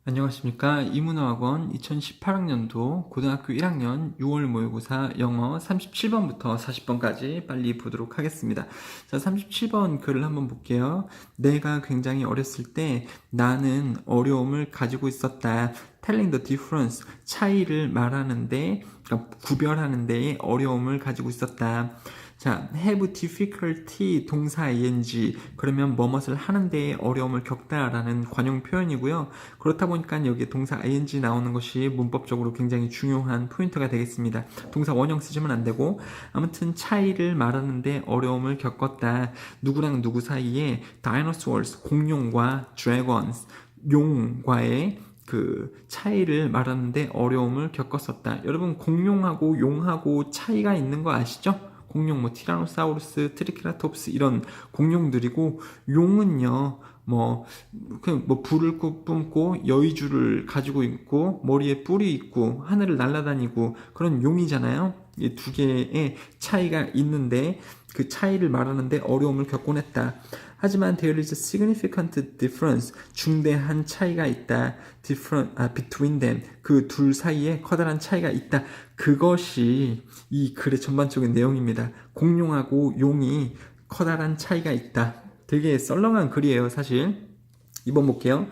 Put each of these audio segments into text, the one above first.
안녕하십니까. 이문어학원 2018학년도 고등학교 1학년 6월 모의고사 영어 37번부터 40번까지 빨리 보도록 하겠습니다. 자, 37번 글을 한번 볼게요. 내가 굉장히 어렸을 때 나는 어려움을 가지고 있었다. telling the difference, 차이를 말하는데, 그러니까 구별하는 데에 어려움을 가지고 있었다. 자, have difficulty 동사 ing, 그러면 뭐뭇을 하는 데에 어려움을 겪다라는 관용 표현이고요. 그렇다 보니까 여기에 동사 ing 나오는 것이 문법적으로 굉장히 중요한 포인트가 되겠습니다. 동사 원형 쓰시면 안 되고, 아무튼 차이를 말하는데 어려움을 겪었다. 누구랑 누구 사이에 dinosaurs, 공룡과 dragons, 용과의 그 차이를 말하는데 어려움을 겪었었다. 여러분, 공룡하고 용하고 차이가 있는 거 아시죠? 공룡 뭐 티라노사우루스, 트리케라톱스 이런 공룡들이고, 용은요 그냥 뭐 불을 뿜고 여의주를 가지고 있고 머리에 뿔이 있고 하늘을 날아다니고 그런 용이잖아요. 이 두 개의 차이가 있는데 그 차이를 말하는데 어려움을 겪곤 했다. 하지만 there is a significant difference, 중대한 차이가 있다. between them, 그 둘 사이에 커다란 차이가 있다. 그것이 이 글의 전반적인 내용입니다. 공룡하고 용이 커다란 차이가 있다. 되게 썰렁한 글이에요, 사실. 2번 볼게요.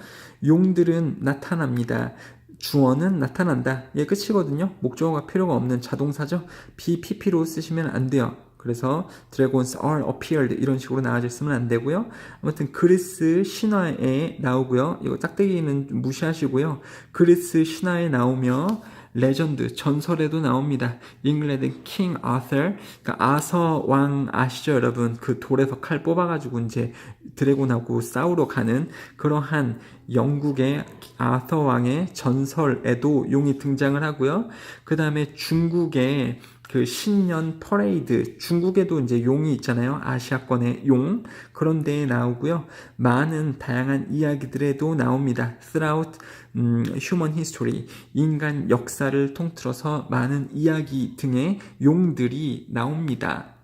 용들은 나타납니다. 주어는 나타난다. 예, 끝이거든요. 목적어가 필요가 없는 자동사죠. BPP로 쓰시면 안 돼요. 그래서 dragons are appeared 이런 식으로 나와져 있으면 안 되고요. 아무튼 그리스 신화에 나오고요. 이거 짝대기는 무시하시고요. 그리스 신화에 나오며 레전드, 전설에도 나옵니다. 잉글랜드 킹 아서, 그러니까 아서 왕 아시죠, 여러분? 그 돌에서 칼 뽑아가지고 이제 드래곤하고 싸우러 가는 그러한 영국의 아서 왕의 전설에도 용이 등장을 하고요. 그 다음에 중국의 그 신년 퍼레이드, 중국에도 이제 용이 있잖아요. 아시아권의 용, 그런 데에 나오고요. 많은 다양한 이야기들에도 나옵니다. throughout human history, 인간 역사를 통틀어서 많은 이야기 등의 용들이 나옵니다.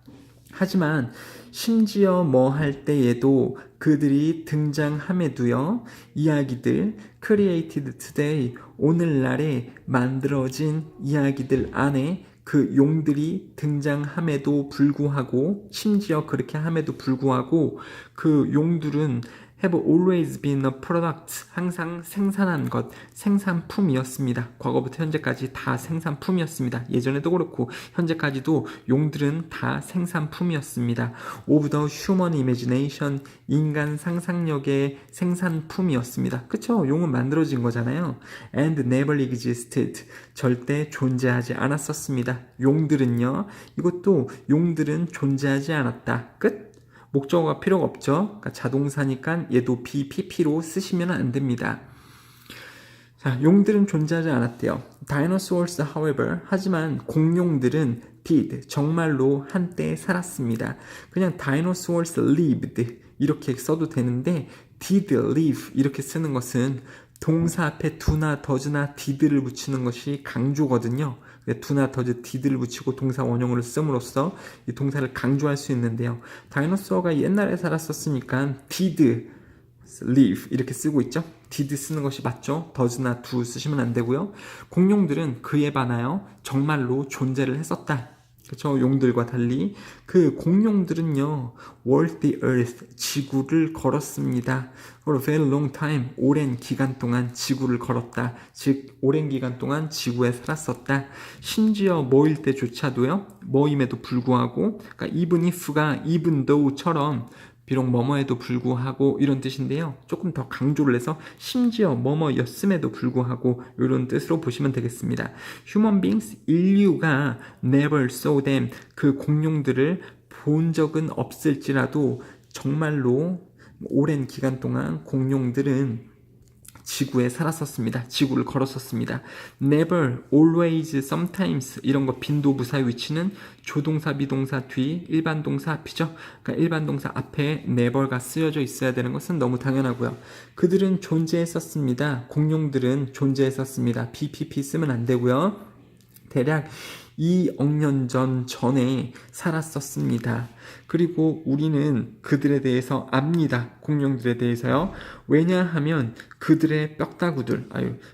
하지만 심지어 뭐 할 때에도 그들이 등장함에도요, 이야기들 created today, 오늘날에 만들어진 이야기들 안에 그 용들이 등장함에도 불구하고, 심지어 그렇게 함에도 불구하고 그 용들은 have always been a product, 항상 생산한 것, 생산품이었습니다. 과거부터 현재까지 다 생산품이었습니다. 예전에도 그렇고 현재까지도 용들은 다 생산품이었습니다. of the human imagination, 인간 상상력의 생산품이었습니다. 그쵸? 용은 만들어진 거잖아요. and never existed, 절대 존재하지 않았었습니다. 용들은요, 이것도 용들은 존재하지 않았다. 끝? 목적어가 필요가 없죠. 그러니까 자동사니까 얘도 BPP로 쓰시면 안 됩니다. 자, 용들은 존재하지 않았대요. Dinosaurs, however, 하지만 공룡들은 did, 정말로 한때 살았습니다. 그냥 dinosaurs lived 이렇게 써도 되는데 did live 이렇게 쓰는 것은 동사 앞에 do나 does나 did를 붙이는 것이 강조거든요. do나 does, did를 붙이고 동사 원형으로 씀으로써 이 동사를 강조할 수 있는데요. 다이노소어가 옛날에 살았었으니까 did live 이렇게 쓰고 있죠. did 쓰는 것이 맞죠. does나 do 쓰시면 안 되고요. 공룡들은 그에 반하여 정말로 존재를 했었다. 그렇죠. 용들과 달리 그 공룡들은요, walked the earth, 지구를 걸었습니다. for a very long time, 오랜 기간 동안 지구를 걸었다. 즉 오랜 기간 동안 지구에 살았었다. 심지어 뭐일 때조차도요, 뭐임에도 불구하고, 그러니까 even if가 even though처럼 비록 뭐뭐에도 불구하고 이런 뜻인데요. 조금 더 강조를 해서 심지어 뭐뭐였음에도 불구하고 이런 뜻으로 보시면 되겠습니다. Human beings, 인류가 never saw them, 그 공룡들을 본 적은 없을지라도 정말로 오랜 기간 동안 공룡들은 지구에 살았었습니다. 지구를 걸었었습니다. never, always, sometimes 이런 거 빈도부사 위치는 조동사, 비동사 뒤 일반 동사 앞이죠. 그러니까 일반 동사 앞에 never가 쓰여져 있어야 되는 것은 너무 당연하고요. 그들은 존재했었습니다. 공룡들은 존재했었습니다. BPP 쓰면 안 되고요. 대략 2억 년 전에 살았었습니다. 그리고 우리는 그들에 대해서 압니다. 공룡들에 대해서요. 왜냐하면 그들의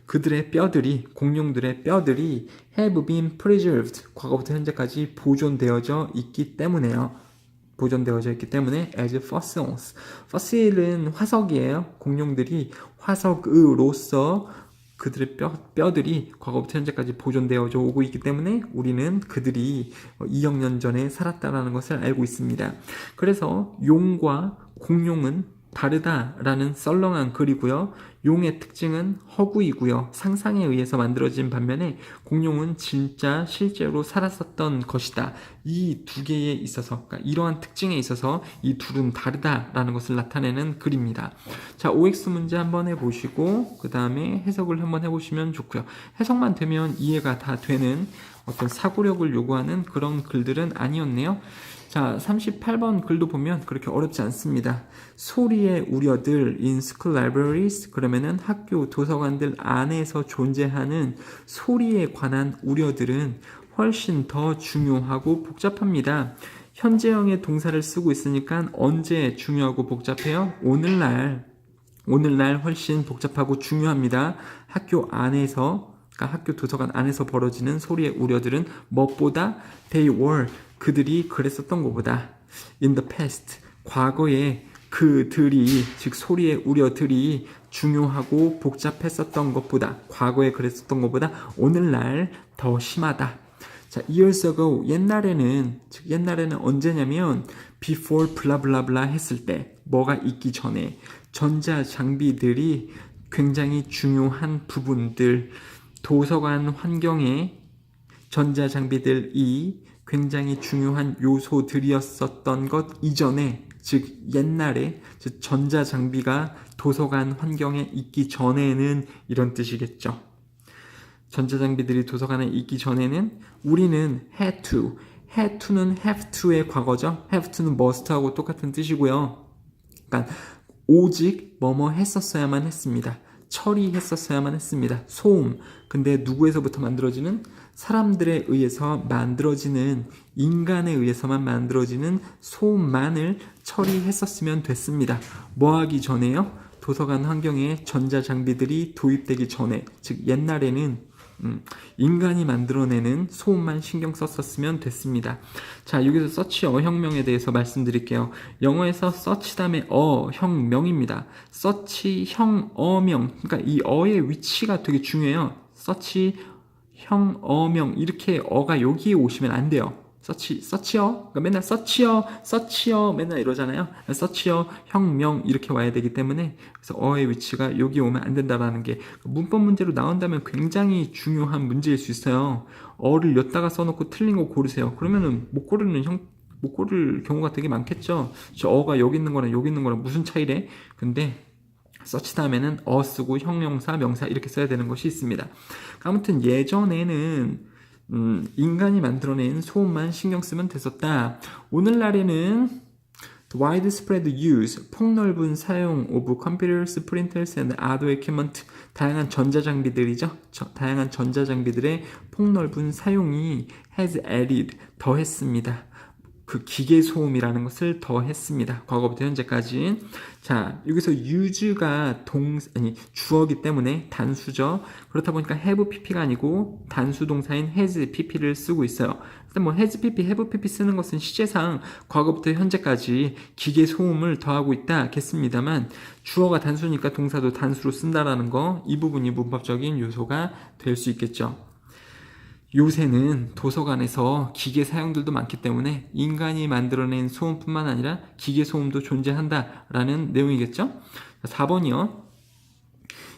그들의 뼈들이, 공룡들의 뼈들이 have been preserved, 과거부터 현재까지 보존되어져 있기 때문에요. as fossils. fossil은 화석이에요. 공룡들이 화석으로서 그들의 뼈들이 과거부터 현재까지 보존되어져 오고 있기 때문에 우리는 그들이 2억 년 전에 살았다라는 것을 알고 있습니다. 그래서 용과 공룡은 다르다라는 썰렁한 글이고요. 용의 특징은 허구이고요. 상상에 의해서 만들어진 반면에 공룡은 진짜 실제로 살았었던 것이다. 이 두 개에 있어서, 그러니까 이러한 특징에 있어서 이 둘은 다르다라는 것을 나타내는 글입니다. 자, OX 문제 한번 해보시고 그 다음에 해석을 한번 해보시면 좋고요. 해석만 되면 이해가 다 되는 어떤 사고력을 요구하는 그런 글들은 아니었네요. 자, 38번 글도 보면 그렇게 어렵지 않습니다. 소리의 우려들 in school libraries, 그러면은 학교 도서관들 안에서 존재하는 소리에 관한 우려들은 훨씬 더 중요하고 복잡합니다. 현재형의 동사를 쓰고 있으니까 언제 중요하고 복잡해요? 오늘날 훨씬 복잡하고 중요합니다. 학교 안에서, 그러니까 학교 도서관 안에서 벌어지는 소리의 우려들은 무엇보다 they were, 그들이 그랬었던 것보다 in the past, 과거에 그들이, 즉 소리의 우려들이 중요하고 복잡했었던 것보다, 과거에 그랬었던 것보다 오늘날 더 심하다. 자, years ago, 옛날에는 언제냐면 before 블라블라블라 했을 때, 뭐가 있기 전에 전자장비들이 굉장히 중요한 부분들, 도서관 환경에 전자장비들이 굉장히 중요한 요소들이었었던 것 이전에, 즉 옛날에, 즉 전자장비가 도서관 환경에 있기 전에는, 이런 뜻이겠죠. 전자장비들이 도서관에 있기 전에는 우리는 had to는 have to의 과거죠. have to는 must하고 똑같은 뜻이고요. 그러니까 오직 뭐뭐 했었어야만 했습니다. 처리했었어야만 했습니다. 소음. 근데 누구에서부터 만들어지는? 사람들에 의해서 만들어지는, 인간에 의해서만 만들어지는 소음만을 처리했었으면 됐습니다. 뭐 하기 전에요? 도서관 환경에 전자장비들이 도입되기 전에, 즉 옛날에는 인간이 만들어내는 소음만 신경 썼었으면 됐습니다. 자, 여기서 서치 어혁명에 대해서 말씀드릴게요. 영어에서 서치 다음에 어혁명입니다. 서치 형어명, 그러니까 이 어의 위치가 되게 중요해요. 서치 형어명, 이렇게 어가 여기에 오시면 안 돼요. 서치어, 그러니까 맨날 서치어 맨날 이러잖아요. 서치어, 혁명 이렇게 와야 되기 때문에, 그래서 어의 위치가 여기 오면 안 된다라는 게 문법 문제로 나온다면 굉장히 중요한 문제일 수 있어요. 어를 엿다가 써놓고 틀린 거 고르세요. 그러면은 못 고를 경우가 되게 많겠죠. 저 어가 여기 있는 거랑 여기 있는 거랑 무슨 차이래? 근데 서치 다음에는 어 쓰고 형용사, 명사 이렇게 써야 되는 것이 있습니다. 아무튼 예전에는 인간이 만들어낸 소음만 신경 쓰면 됐었다. 오늘날에는 widespread use, 폭넓은 사용 of computers, printers and other equipment, 다양한 전자장비들이죠. 다양한 전자장비들의 폭넓은 사용이 has added, 더했습니다. 그 기계 소음이라는 것을 더했습니다. 과거부터 현재까지. 자, 여기서 use가 주어기 때문에 단수죠. 그렇다 보니까 have pp가 아니고 단수 동사인 has pp를 쓰고 있어요. 일단 뭐 has pp, have pp 쓰는 것은 시제상 과거부터 현재까지 기계 소음을 더하고 있다겠습니다만, 주어가 단수니까 동사도 단수로 쓴다라는 거, 이 부분이 문법적인 요소가 될 수 있겠죠. 요새는 도서관에서 기계 사용들도 많기 때문에 인간이 만들어낸 소음뿐만 아니라 기계 소음도 존재한다라는 내용이겠죠. 4번이요.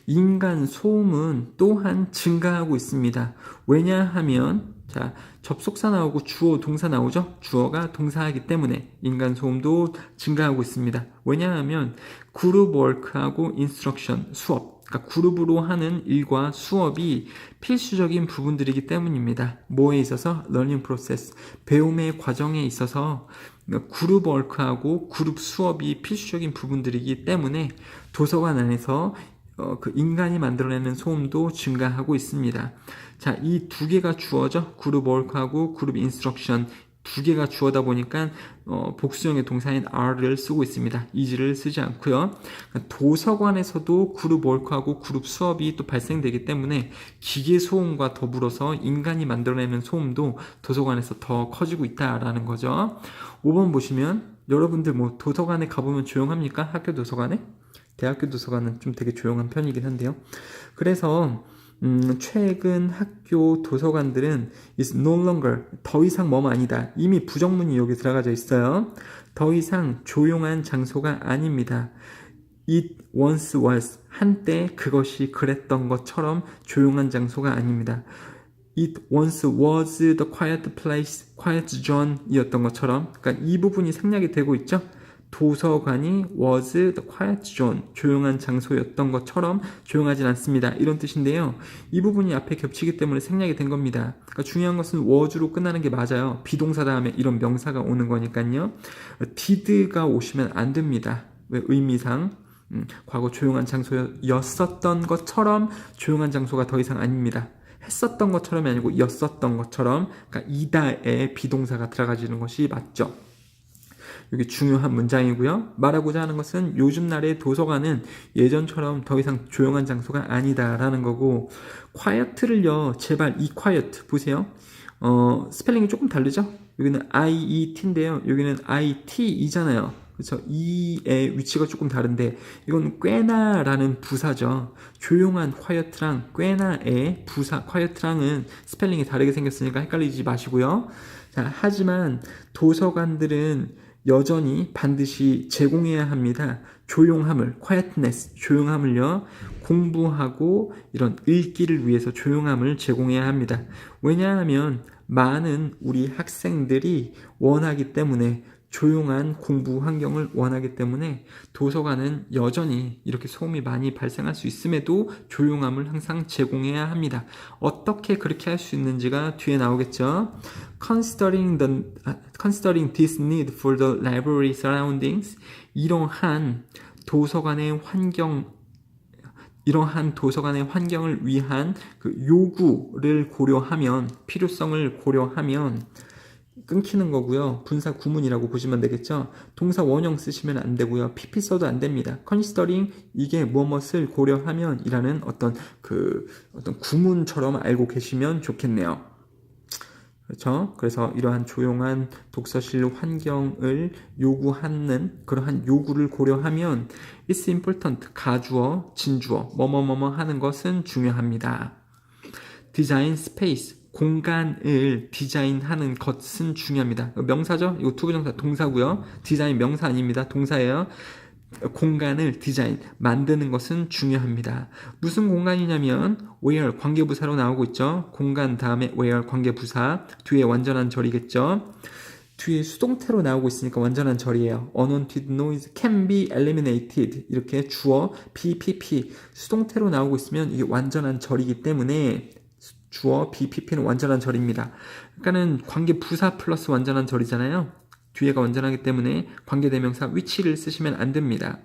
인간 소음은 또한 증가하고 있습니다. 왜냐하면, 자, 접속사 나오고 주어, 동사 나오죠. 주어가 동사이기 때문에 인간 소음도 증가하고 있습니다. 왜냐하면 그룹 워크하고 인스트럭션, 수업, 그러니까 그룹으로 하는 일과 수업이 필수적인 부분들이기 때문입니다. 뭐에 있어서? 러닝 프로세스, 배움의 과정에 있어서 그룹 워크하고 그룹 수업이 필수적인 부분들이기 때문에 도서관 안에서 그 인간이 만들어내는 소음도 증가하고 있습니다. 자, 이 두 개가 주어죠. 그룹 work하고 그룹 instruction 두 개가 주어다 보니까 복수형의 동사인 are를 쓰고 있습니다. is를 쓰지 않고요. 그러니까 도서관에서도 그룹 work하고 그룹 수업이 또 발생되기 때문에 기계 소음과 더불어서 인간이 만들어내는 소음도 도서관에서 더 커지고 있다라는 거죠. 5번 보시면 여러분들 뭐 도서관에 가보면 조용합니까? 학교 도서관에? 대학교 도서관은 좀 되게 조용한 편이긴 한데요. 그래서 최근 학교 도서관들은 is no longer 더 이상 뭐뭐 아니다. 이미 부정문이 여기 들어가져 있어요. 더 이상 조용한 장소가 아닙니다. It once was 한때 그것이 그랬던 것처럼 조용한 장소가 아닙니다. It once was the quiet place, quiet zone 이었던 것처럼 그러니까 이 부분이 생략이 되고 있죠. 도서관이 was the quiet zone, 조용한 장소였던 것처럼 조용하진 않습니다. 이런 뜻인데요. 이 부분이 앞에 겹치기 때문에 생략이 된 겁니다. 그러니까 중요한 것은 was로 끝나는 게 맞아요. 비동사 다음에 이런 명사가 오는 거니까요. did가 오시면 안 됩니다. 왜? 의미상. 과거 조용한 장소였었던 것처럼 조용한 장소가 더 이상 아닙니다. 했었던 것처럼이 아니고 였었던 것처럼 그러니까 이다에 비동사가 들어가지는 것이 맞죠. 여기 중요한 문장이고요. 말하고자 하는 것은 요즘 날의 도서관은 예전처럼 더 이상 조용한 장소가 아니다라는 거고 quiet를요. 제발 이 quiet 보세요. 스펠링이 조금 다르죠? 여기는 IET인데요. 여기는 IT이잖아요. 그렇죠? 이의 위치가 조금 다른데 이건 꽤나라는 부사죠. 조용한 quiet랑 꽤나의 부사 quiet랑은 스펠링이 다르게 생겼으니까 헷갈리지 마시고요. 자, 하지만 도서관들은 여전히 반드시 제공해야 합니다. 조용함을, quietness, 조용함을요. 공부하고 이런 읽기를 위해서 조용함을 제공해야 합니다. 왜냐하면 많은 우리 학생들이 원하기 때문에 조용한 공부 환경을 원하기 때문에 도서관은 여전히 이렇게 소음이 많이 발생할 수 있음에도 조용함을 항상 제공해야 합니다. 어떻게 그렇게 할 수 있는지가 뒤에 나오겠죠. Considering this need for the library surroundings, 이러한 도서관의 환경을 위한 그 요구를 고려하면, 필요성을 고려하면 끊기는 거고요. 분사 구문이라고 보시면 되겠죠. 동사 원형 쓰시면 안 되고요. PP 써도 안 됩니다. considering 이게 무엇을 고려하면 이라는 어떤 구문처럼 알고 계시면 좋겠네요. 그렇죠? 그래서 이러한 조용한 독서실 환경을 요구하는 그러한 요구를 고려하면 it's important 가주어, 진주어, 뭐뭐뭐뭐 하는 것은 중요합니다. design space 공간을 디자인하는 것은 중요합니다. 명사죠? 이거 투부정사 동사고요. 디자인 명사 아닙니다. 동사예요. 공간을 디자인, 만드는 것은 중요합니다. 무슨 공간이냐면 where 관계부사로 나오고 있죠. 공간 다음에 where 관계부사, 뒤에 완전한 절이겠죠. 뒤에 수동태로 나오고 있으니까 완전한 절이에요. Unwanted noise can be eliminated. 이렇게 주어, BPP 수동태로 나오고 있으면 이게 완전한 절이기 때문에 주어, BPP는 완전한 절입니다. 그러니까는 관계부사 플러스 완전한 절이잖아요. 뒤에가 완전하기 때문에 관계대명사 위치를 쓰시면 안 됩니다.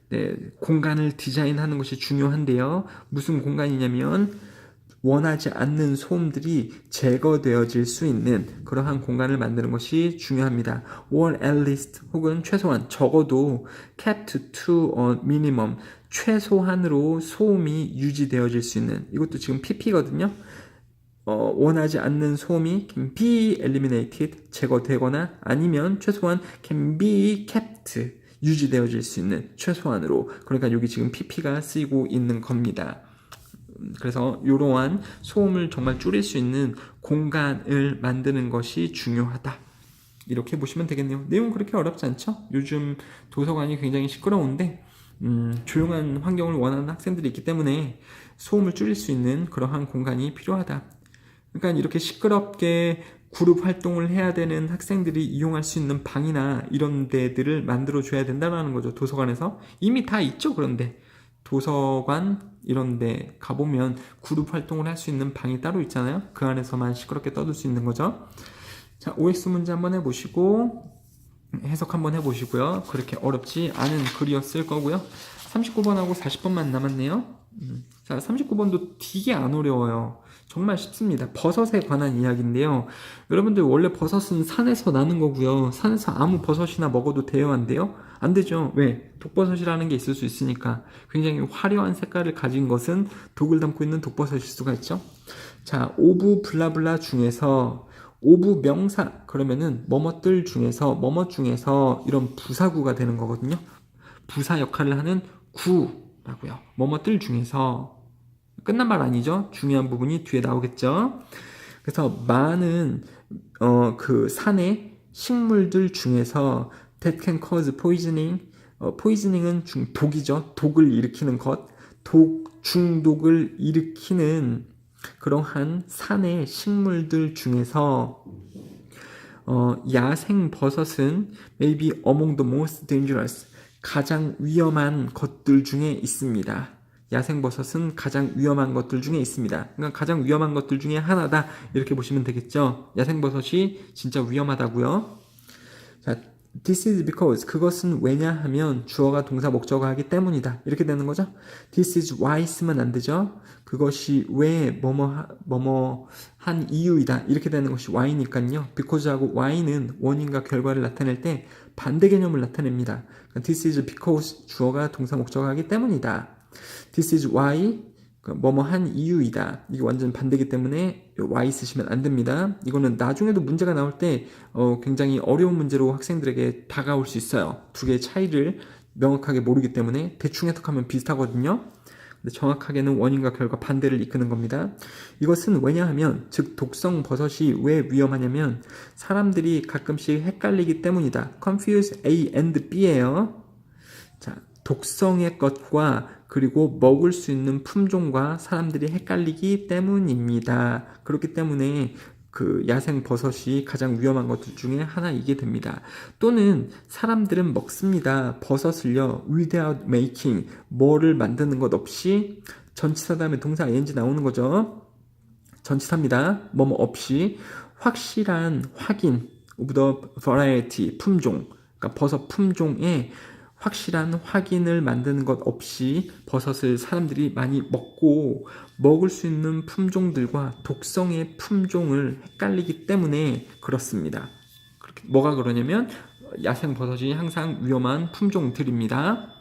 네, 공간을 디자인하는 것이 중요한데요. 무슨 공간이냐면 원하지 않는 소음들이 제거되어질 수 있는 그러한 공간을 만드는 것이 중요합니다. or at least 혹은 최소한 적어도 kept to a minimum 최소한으로 소음이 유지되어질 수 있는 이것도 지금 PP거든요. 원하지 않는 소음이 can be eliminated 제거되거나 아니면 최소한 can be kept 유지되어질 수 있는 최소한으로 그러니까 여기 지금 PP가 쓰이고 있는 겁니다. 그래서 이러한 소음을 정말 줄일 수 있는 공간을 만드는 것이 중요하다. 이렇게 보시면 되겠네요. 내용 그렇게 어렵지 않죠? 요즘 도서관이 굉장히 시끄러운데 조용한 환경을 원하는 학생들이 있기 때문에 소음을 줄일 수 있는 그러한 공간이 필요하다. 그러니까 이렇게 시끄럽게 그룹 활동을 해야 되는 학생들이 이용할 수 있는 방이나 이런 데들을 만들어줘야 된다는 거죠. 도서관에서. 이미 다 있죠. 그런데 도서관 이런 데 가보면 그룹 활동을 할 수 있는 방이 따로 있잖아요. 그 안에서만 시끄럽게 떠들 수 있는 거죠. 자, OX 문제 한번 해보시고 해석 한번 해보시고요. 그렇게 어렵지 않은 글이었을 거고요. 39번하고 40번만 남았네요. 자, 39번도 되게 안 어려워요. 정말 쉽습니다. 버섯에 관한 이야기인데요. 여러분들 원래 버섯은 산에서 나는 거고요. 산에서 아무 버섯이나 먹어도 돼요, 안 돼요? 안 되죠. 왜? 독버섯이라는 게 있을 수 있으니까. 굉장히 화려한 색깔을 가진 것은 독을 담고 있는 독버섯일 수가 있죠. 자, 오브 블라블라 중에서 오브 명사 그러면은 뭐뭐들 중에서 뭐뭐 중에서 이런 부사구가 되는 거거든요. 부사 역할을 하는 구라고요. 뭐뭐들 중에서 끝난 말 아니죠? 중요한 부분이 뒤에 나오겠죠. 그래서 많은 그 산의 식물들 중에서 that can cause poisoning. poisoning은 독이죠. 독을 일으키는 것. 중독을 일으키는 그러한 산의 식물들 중에서 야생 버섯은 maybe among the most dangerous. 가장 위험한 것들 중에 있습니다. 야생버섯은 가장 위험한 것들 중에 있습니다. 그러니까 가장 위험한 것들 중에 하나다 이렇게 보시면 되겠죠. 야생버섯이 진짜 위험하다고요. 자, this is because 그것은 왜냐하면 주어가 동사 목적어 하기 때문이다 이렇게 되는 거죠. this is why 쓰면 안 되죠. 그것이 왜 뭐뭐 한 이유이다 이렇게 되는 것이 why니까요. because하고 why는 원인과 결과를 나타낼 때 반대 개념을 나타냅니다. This is because 주어가 동사 목적어 하기 때문이다. This is why 뭐뭐 한 이유이다. 이게 완전 반대이기 때문에 why 쓰시면 안 됩니다. 이거는 나중에도 문제가 나올 때 굉장히 어려운 문제로 학생들에게 다가올 수 있어요. 두 개의 차이를 명확하게 모르기 때문에 대충 해석하면 비슷하거든요. 근데 정확하게는 원인과 결과 반대를 이끄는 겁니다. 이것은 왜냐하면 즉 독성 버섯이 왜 위험하냐면 사람들이 가끔씩 헷갈리기 때문이다. Confuse A and B예요. 자, 독성의 것과 그리고 먹을 수 있는 품종과 사람들이 헷갈리기 때문입니다. 그렇기 때문에 그 야생 버섯이 가장 위험한 것들 중에 하나이게 됩니다. 또는 사람들은 먹습니다. 버섯을요. without making 뭐를 만드는 것 없이 전치사 다음에 동사 ing 나오는 거죠. 전치사입니다. 뭐뭐 없이 확실한 확인 of the variety 품종 그러니까 버섯 품종의 확실한 확인을 만드는 것 없이 버섯을 사람들이 많이 먹고 먹을 수 있는 품종들과 독성의 품종을 헷갈리기 때문에 그렇습니다. 뭐가 그러냐면 야생 버섯이 항상 위험한 품종들입니다.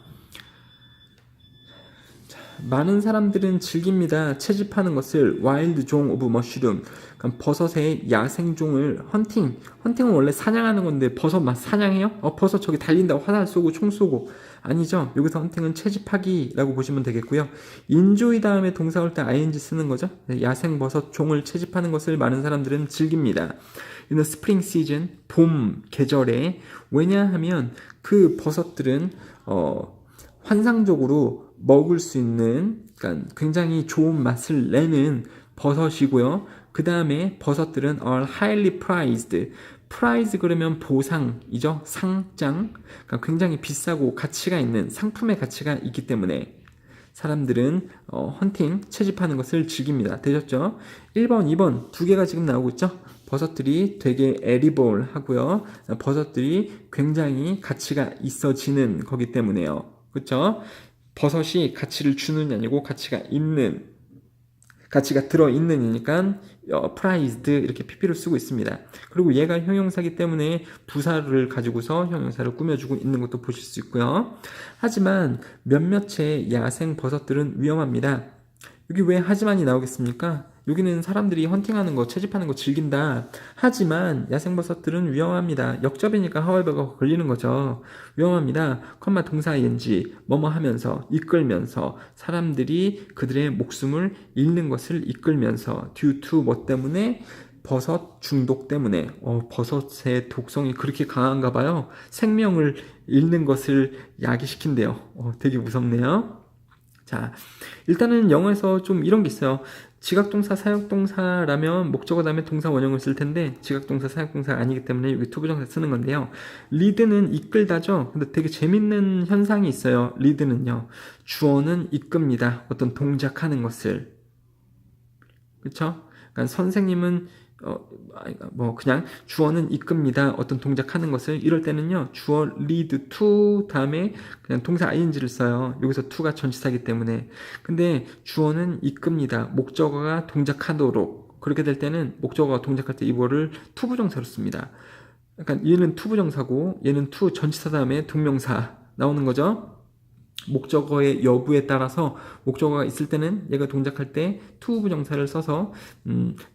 많은 사람들은 즐깁니다. 채집하는 것을 와일드 종 오브 머쉬룸 그러니까 버섯의 야생종을 헌팅은 원래 사냥하는 건데 버섯 막 사냥해요? 버섯 저기 달린다고 화살 쏘고 총 쏘고 아니죠. 여기서 헌팅은 채집하기라고 보시면 되겠고요. 인조이 다음에 동사 올 때 ing 쓰는 거죠. 야생 버섯 종을 채집하는 것을 많은 사람들은 즐깁니다. 이는 스프링 시즌 봄 계절에 왜냐하면 그 버섯들은 환상적으로 먹을 수 있는 그러니까 굉장히 좋은 맛을 내는 버섯이고요. 그 다음에 버섯들은 are highly prized. prize 그러면 보상이죠. 상장. 그러니까 굉장히 비싸고 가치가 있는 상품의 가치가 있기 때문에 사람들은 헌팅, 채집하는 것을 즐깁니다. 되셨죠? 1번, 2번 두 개가 지금 나오고 있죠? 버섯들이 되게 edible 하고요. 버섯들이 굉장히 가치가 있어지는 거기 때문에요. 그렇죠? 버섯이 가치를 주는 게 아니고 가치가 들어있는 이니까 prized 이렇게 pp를 쓰고 있습니다. 그리고 얘가 형용사기 때문에 부사를 가지고서 형용사를 꾸며주고 있는 것도 보실 수 있고요. 하지만 몇몇의 야생 버섯들은 위험합니다. 여기 왜 하지만이 나오겠습니까? 여기는 사람들이 헌팅하는 거, 채집하는 거 즐긴다. 하지만 야생버섯들은 위험합니다. 역접이니까 however가 걸리는 거죠. 위험합니다. 컴마 동사 ing, 뭐뭐 하면서, 이끌면서 사람들이 그들의 목숨을 잃는 것을 이끌면서 due to 뭐 때문에? 버섯 중독 때문에 버섯의 독성이 그렇게 강한가 봐요. 생명을 잃는 것을 야기시킨대요. 되게 무섭네요. 자, 일단은 영어에서 좀 이런 게 있어요. 지각동사, 사역동사라면 목적어 다음에 동사 원형을 쓸 텐데 지각동사, 사역동사가 아니기 때문에 여기 투부정사 쓰는 건데요. 리드는 이끌다죠. 근데 되게 재밌는 현상이 있어요. 리드는요. 주어는 이끕니다. 어떤 동작하는 것을. 그렇죠? 그러니까 선생님은 그냥 주어는 이끕니다. 어떤 동작하는 것을. 이럴 때는요, 주어 lead to 다음에 그냥 동사 ing를 써요. 여기서 to가 전치사이기 때문에. 근데 주어는 이끕니다. 목적어가 동작하도록. 그렇게 될 때는 목적어가 동작할 때 이거를 to 부정사로 씁니다. 그러니까 얘는 to 부정사고 얘는 to 전치사 다음에 동명사 나오는 거죠. 목적어의 여부에 따라서 목적어가 있을 때는 얘가 동작할 때 to 부정사를 써서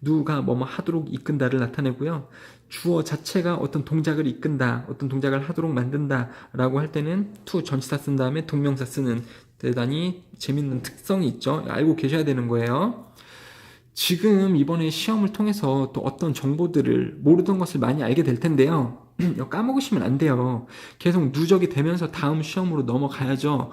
누가 뭐뭐 하도록 이끈다를 나타내고요. 주어 자체가 어떤 동작을 이끈다, 어떤 동작을 하도록 만든다 라고 할 때는 to 전치사 쓴 다음에 동명사 쓰는 대단히 재밌는 특성이 있죠. 알고 계셔야 되는 거예요. 지금 이번에 시험을 통해서 또 어떤 정보들을 모르던 것을 많이 알게 될 텐데요. 까먹으시면 안 돼요. 계속 누적이 되면서 다음 시험으로 넘어가야죠.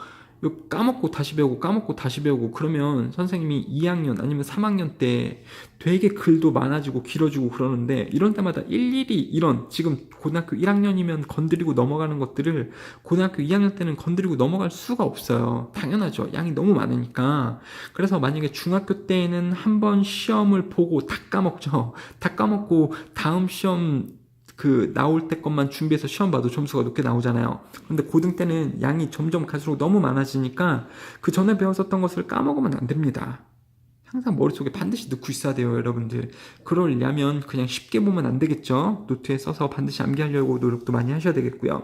까먹고 다시 배우고 까먹고 다시 배우고 그러면 선생님이 2학년 아니면 3학년 때 되게 글도 많아지고 길어지고 그러는데 이런 때마다 일일이 이런 지금 고등학교 1학년이면 건드리고 넘어가는 것들을 고등학교 2학년 때는 건드리고 넘어갈 수가 없어요. 당연하죠. 양이 너무 많으니까. 그래서 만약에 중학교 때에는 한번 시험을 보고 다 까먹죠. 다 까먹고 다음 시험 나올 때 것만 준비해서 시험 봐도 점수가 높게 나오잖아요. 근데 고등 때는 양이 점점 갈수록 너무 많아지니까 그 전에 배웠었던 것을 까먹으면 안 됩니다. 항상 머릿속에 반드시 넣고 있어야 돼요, 여러분들. 그러려면 그냥 쉽게 보면 안 되겠죠. 노트에 써서 반드시 암기하려고 노력도 많이 하셔야 되겠고요.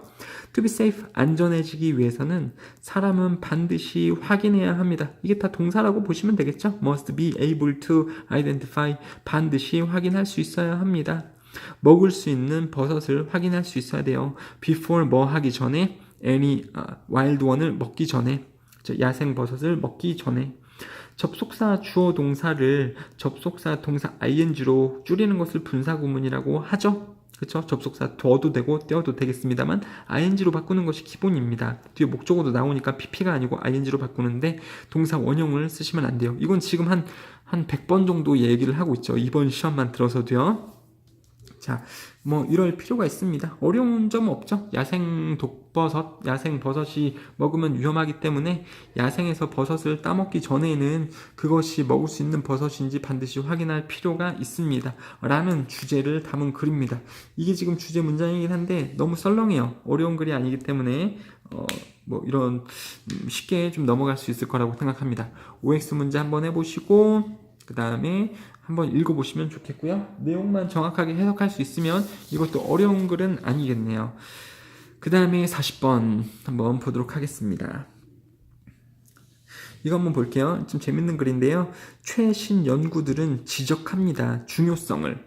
To be safe, 안전해지기 위해서는 사람은 반드시 확인해야 합니다. 이게 다 동사라고 보시면 되겠죠. Must be able to identify, 반드시 확인할 수 있어야 합니다. 먹을 수 있는 버섯을 확인할 수 있어야 돼요. Before 뭐 하기 전에, any wild one을 먹기 전에, 야생 버섯을 먹기 전에. 접속사 주어 동사를 접속사 동사 ing로 줄이는 것을 분사구문이라고 하죠. 그렇죠? 접속사 둬도 되고 떼어도 되겠습니다만 ing로 바꾸는 것이 기본입니다. 뒤에 목적어도 나오니까 pp가 아니고 ing로 바꾸는데 동사 원형을 쓰시면 안 돼요. 이건 지금 한 100번 정도 얘기를 하고 있죠. 이번 시험만 들어서도요. 자, 이럴 필요가 있습니다. 어려운 점은 없죠. 야생 독버섯, 야생 버섯이 먹으면 위험하기 때문에 야생에서 버섯을 따먹기 전에는 그것이 먹을 수 있는 버섯인지 반드시 확인할 필요가 있습니다. 라는 주제를 담은 글입니다. 이게 지금 주제 문장이긴 한데 너무 썰렁해요. 어려운 글이 아니기 때문에 이런 쉽게 좀 넘어갈 수 있을 거라고 생각합니다. OX 문제 한번 해보시고 그 다음에 한번 읽어보시면 좋겠고요. 내용만 정확하게 해석할 수 있으면 이것도 어려운 글은 아니겠네요. 그 다음에 40번 한번 보도록 하겠습니다. 이거 한번 볼게요. 좀 재밌는 글인데요. 최신 연구들은 지적합니다. 중요성을.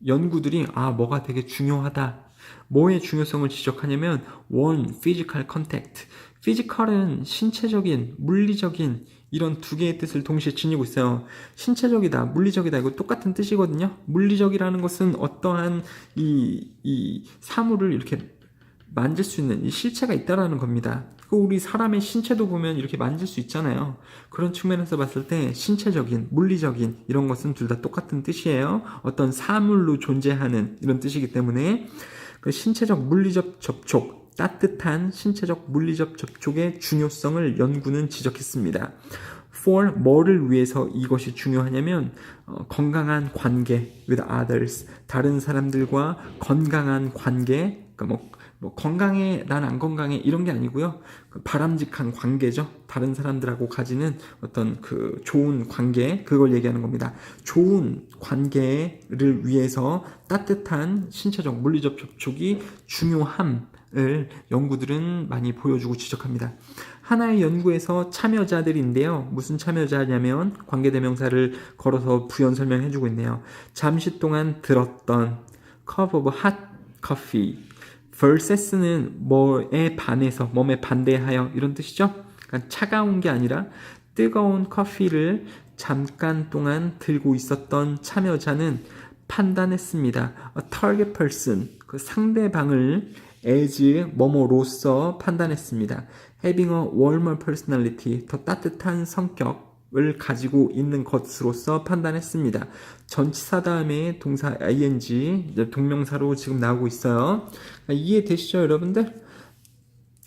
연구들이 뭐가 되게 중요하다. 뭐의 중요성을 지적하냐면 one, physical contact. physical은 신체적인, 물리적인 이런 두 개의 뜻을 동시에 지니고 있어요. 신체적이다, 물리적이다 이거 똑같은 뜻이거든요. 물리적이라는 것은 어떠한 이 사물을 이렇게 만질 수 있는 이 실체가 있다라는 겁니다. 우리 사람의 신체도 보면 이렇게 만질 수 있잖아요. 그런 측면에서 봤을 때 신체적인, 물리적인 이런 것은 둘 다 똑같은 뜻이에요. 어떤 사물로 존재하는 이런 뜻이기 때문에 그 신체적, 물리적 접촉, 따뜻한 신체적, 물리적 접촉의 중요성을 연구는 지적했습니다. For 뭐를 위해서 이것이 중요하냐면 건강한 관계 with others, 다른 사람들과 건강한 관계, 그러니까 건강해, 난 안 건강해 이런 게 아니고요. 바람직한 관계죠. 다른 사람들하고 가지는 어떤 그 좋은 관계, 그걸 얘기하는 겁니다. 좋은 관계를 위해서 따뜻한 신체적, 물리적 접촉이 중요함을 연구들은 많이 보여주고 지적합니다. 하나의 연구에서 참여자들인데요. 무슨 참여자냐면 관계대명사를 걸어서 부연 설명해주고 있네요. 잠시 동안 들었던 cup of hot coffee. versus는 뭐에 반해서, 뭐에 반대하여 이런 뜻이죠. 그러니까 차가운 게 아니라 뜨거운 커피를 잠깐 동안 들고 있었던 참여자는 판단했습니다. A target person, 그 상대방을 as 뭐뭐로서 판단했습니다. Having a warmer personality, 더 따뜻한 성격을 가지고 있는 것으로서 판단했습니다. 전치사 다음에 동사 ing, 동명사로 지금 나오고 있어요. 이해되시죠, 여러분들?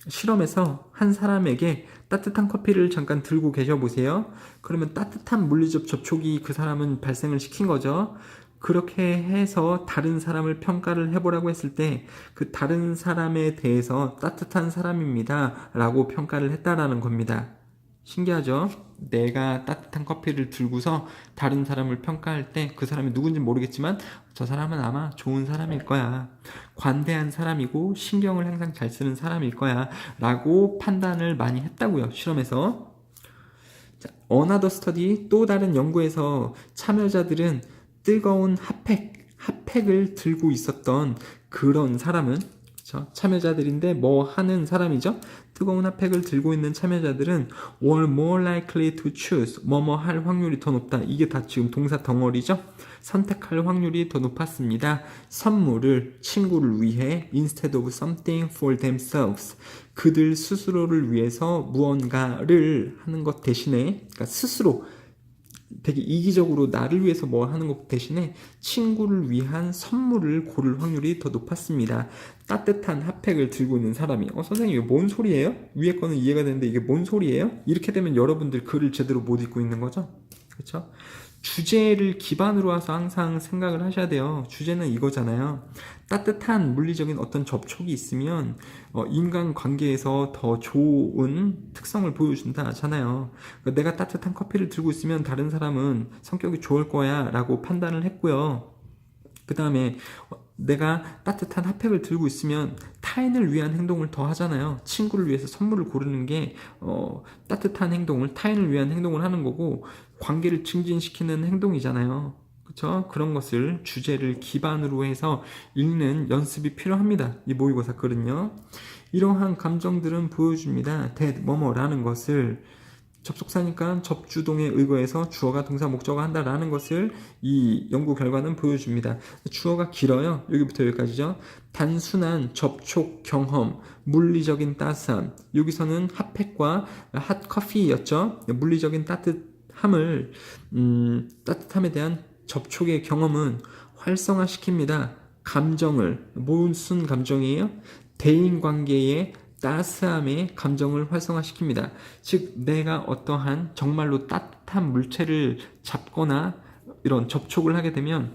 실험에서 한 사람에게 따뜻한 커피를 잠깐 들고 계셔 보세요. 그러면 따뜻한 물리적 접촉이 그 사람은 발생을 시킨 거죠. 그렇게 해서 다른 사람을 평가를 해보라고 했을 때 그 다른 사람에 대해서 따뜻한 사람입니다 라고 평가를 했다라는 겁니다. 신기하죠? 내가 따뜻한 커피를 들고서 다른 사람을 평가할 때 그 사람이 누군지 모르겠지만 저 사람은 아마 좋은 사람일 거야. 관대한 사람이고 신경을 항상 잘 쓰는 사람일 거야 라고 판단을 많이 했다고요. 실험에서. 자, Another study, 또 다른 연구에서 참여자들은 뜨거운 핫팩을 들고 있었던 그런 사람은, 그렇죠? 참여자들인데 뭐 하는 사람이죠? 뜨거운 핫팩을 들고 있는 참여자들은 were more likely to choose, 뭐뭐 할 확률이 더 높다. 이게 다 지금 동사 덩어리죠? 선택할 확률이 더 높았습니다. 선물을 친구를 위해 instead of something for themselves, 그들 스스로를 위해서 무언가를 하는 것 대신에, 그러니까 스스로 되게 이기적으로 나를 위해서 뭐 하는 것 대신에 친구를 위한 선물을 고를 확률이 더 높았습니다. 따뜻한 핫팩을 들고 있는 사람이 선생님 이게 뭔 소리예요? 위에 거는 이해가 되는데 이게 뭔 소리예요? 이렇게 되면 여러분들 글을 제대로 못 읽고 있는 거죠? 그렇죠? 주제를 기반으로 해서 항상 생각을 하셔야 돼요. 주제는 이거잖아요. 따뜻한 물리적인 어떤 접촉이 있으면 인간관계에서 더 좋은 특성을 보여준다 하잖아요. 그러니까 내가 따뜻한 커피를 들고 있으면 다른 사람은 성격이 좋을 거야 라고 판단을 했고요. 그 다음에 내가 따뜻한 핫팩을 들고 있으면 타인을 위한 행동을 더 하잖아요. 친구를 위해서 선물을 고르는 게 따뜻한 행동을, 타인을 위한 행동을 하는 거고 관계를 증진시키는 행동이잖아요. 그렇죠? 그런 것을 주제를 기반으로 해서 읽는 연습이 필요합니다. 이 모의고사 글은요. 이러한 감정들은 보여줍니다. that 뭐뭐라는 것을 접속사니까 접주동에 의거해서 주어가 동사 목적어 한다라는 것을 이 연구 결과는 보여줍니다. 주어가 길어요. 여기부터 여기까지죠. 단순한 접촉 경험, 물리적인 따스함. 여기서는 핫팩과 핫커피였죠. 물리적인 따뜻함에 대한 접촉의 경험은 활성화시킵니다. 감정을, 무슨 감정이에요? 대인관계의 따스함의 감정을 활성화시킵니다. 즉 내가 어떠한 정말로 따뜻한 물체를 잡거나 이런 접촉을 하게 되면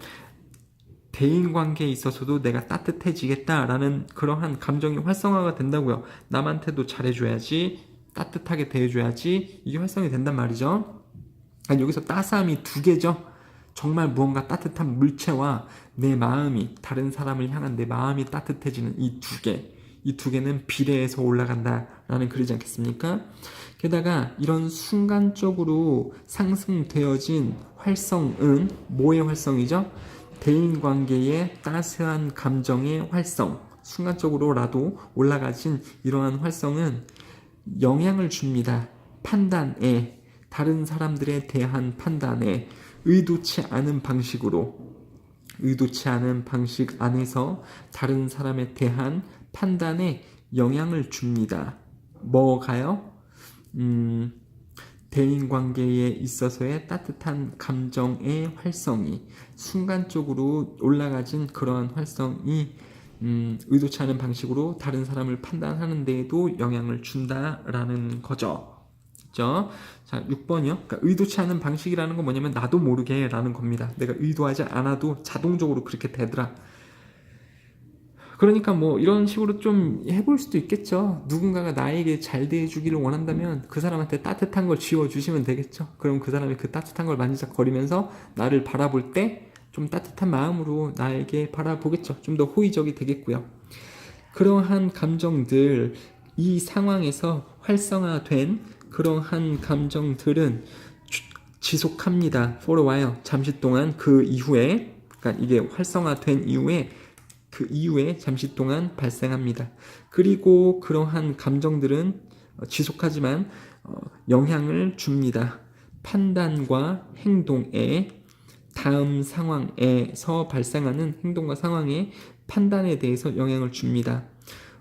대인관계에 있어서도 내가 따뜻해지겠다라는 그러한 감정이 활성화가 된다고요. 남한테도 잘해줘야지, 따뜻하게 대해줘야지, 이게 활성이 된단 말이죠. 여기서 따스함이 두 개죠. 정말 무언가 따뜻한 물체와 내 마음이, 다른 사람을 향한 내 마음이 따뜻해지는 이 두 개. 이 두 개는 비례해서 올라간다라는 글이지 않겠습니까? 게다가 이런 순간적으로 상승되어진 활성은 뭐의 활성이죠? 대인관계의 따스한 감정의 활성, 순간적으로라도 올라가진 이러한 활성은 영향을 줍니다. 판단에, 다른 사람들에 대한 판단에 의도치 않은 방식으로, 의도치 않은 방식 안에서 다른 사람에 대한 판단에 영향을 줍니다. 뭐가요? 대인관계에 있어서의 따뜻한 감정의 활성이, 순간적으로 올라가진 그러한 활성이 의도치 않은 방식으로 다른 사람을 판단하는 데에도 영향을 준다라는 거죠. 그렇죠? 자, 6번이요. 그러니까 의도치 않은 방식이라는 건 뭐냐면 나도 모르게 라는 겁니다. 내가 의도하지 않아도 자동적으로 그렇게 되더라. 그러니까 뭐 이런 식으로 좀 해볼 수도 있겠죠. 누군가가 나에게 잘 대해주기를 원한다면 그 사람한테 따뜻한 걸 쥐어주시면 되겠죠. 그럼 그 사람이 그 따뜻한 걸 만지작거리면서 나를 바라볼 때 좀 따뜻한 마음으로 나에게 바라보겠죠. 좀 더 호의적이 되겠고요. 그러한 감정들, 이 상황에서 활성화된 그러한 감정들은 지속합니다. for a while, 잠시 동안. 그 이후에, 그러니까 이게 활성화된 이후에 그 이후에 잠시 동안 발생합니다. 그리고 그러한 감정들은 지속하지만 영향을 줍니다. 판단과 행동에, 다음 상황에서 발생하는 행동과 상황의 판단에 대해서 영향을 줍니다.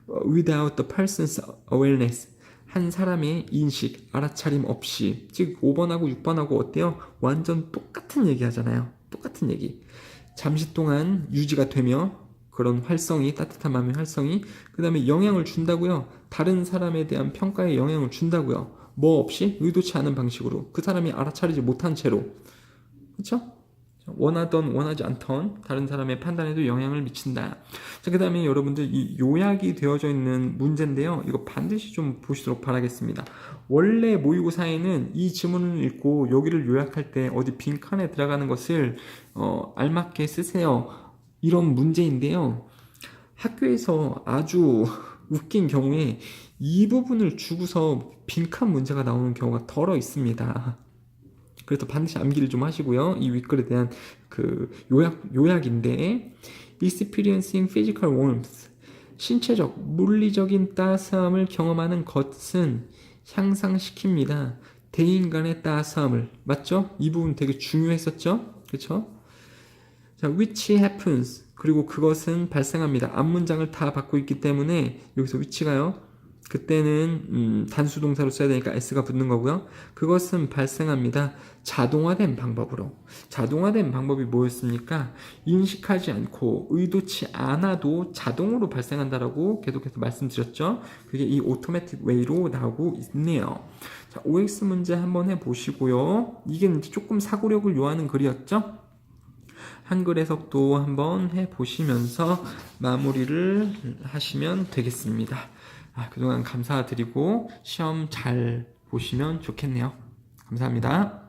Without the person's awareness, 한 사람의 인식, 알아차림 없이. 즉 5번하고 6번하고 어때요? 완전 똑같은 얘기 하잖아요. 똑같은 얘기. 잠시 동안 유지가 되며 그런 활성이, 따뜻한 마음의 활성이, 그 다음에 영향을 준다고요. 다른 사람에 대한 평가에 영향을 준다고요. 뭐 없이? 의도치 않은 방식으로. 그 사람이 알아차리지 못한 채로. 그렇죠? 원하던 원하지 않던 다른 사람의 판단에도 영향을 미친다. 자, 그 다음에 여러분들 이 요약이 되어져 있는 문제인데요. 이거 반드시 좀 보시도록 바라겠습니다. 원래 모의고사에는 이 지문을 읽고 여기를 요약할 때 어디 빈칸에 들어가는 것을 알맞게 쓰세요. 이런 문제인데요. 학교에서 아주 웃긴 경우에 이 부분을 주고서 빈칸 문제가 나오는 경우가 덜어 있습니다. 그래서 반드시 암기를 좀 하시고요. 이 윗글에 대한 그 요약인데, experiencing physical warmth, 신체적, 물리적인 따스함을 경험하는 것은 향상시킵니다. 대인 간의 따스함을. 맞죠? 이 부분 되게 중요했었죠? 그쵸? 자, which happens. 그리고 그것은 발생합니다. 앞문장을 다 받고 있기 때문에 여기서 which가요. 그때는 단수 동사로 써야 되니까 s가 붙는 거고요. 그것은 발생합니다. 자동화된 방법으로. 자동화된 방법이 뭐였습니까? 인식하지 않고 의도치 않아도 자동으로 발생한다라고 계속해서 말씀드렸죠. 그게 이 automatic way로 나오고 있네요. 자, OX 문제 한번 해보시고요. 이게 이제 조금 사고력을 요하는 글이었죠. 한글 해석도 한번 해보시면서 마무리를 하시면 되겠습니다. 그동안 감사드리고 시험 잘 보시면 좋겠네요. 감사합니다.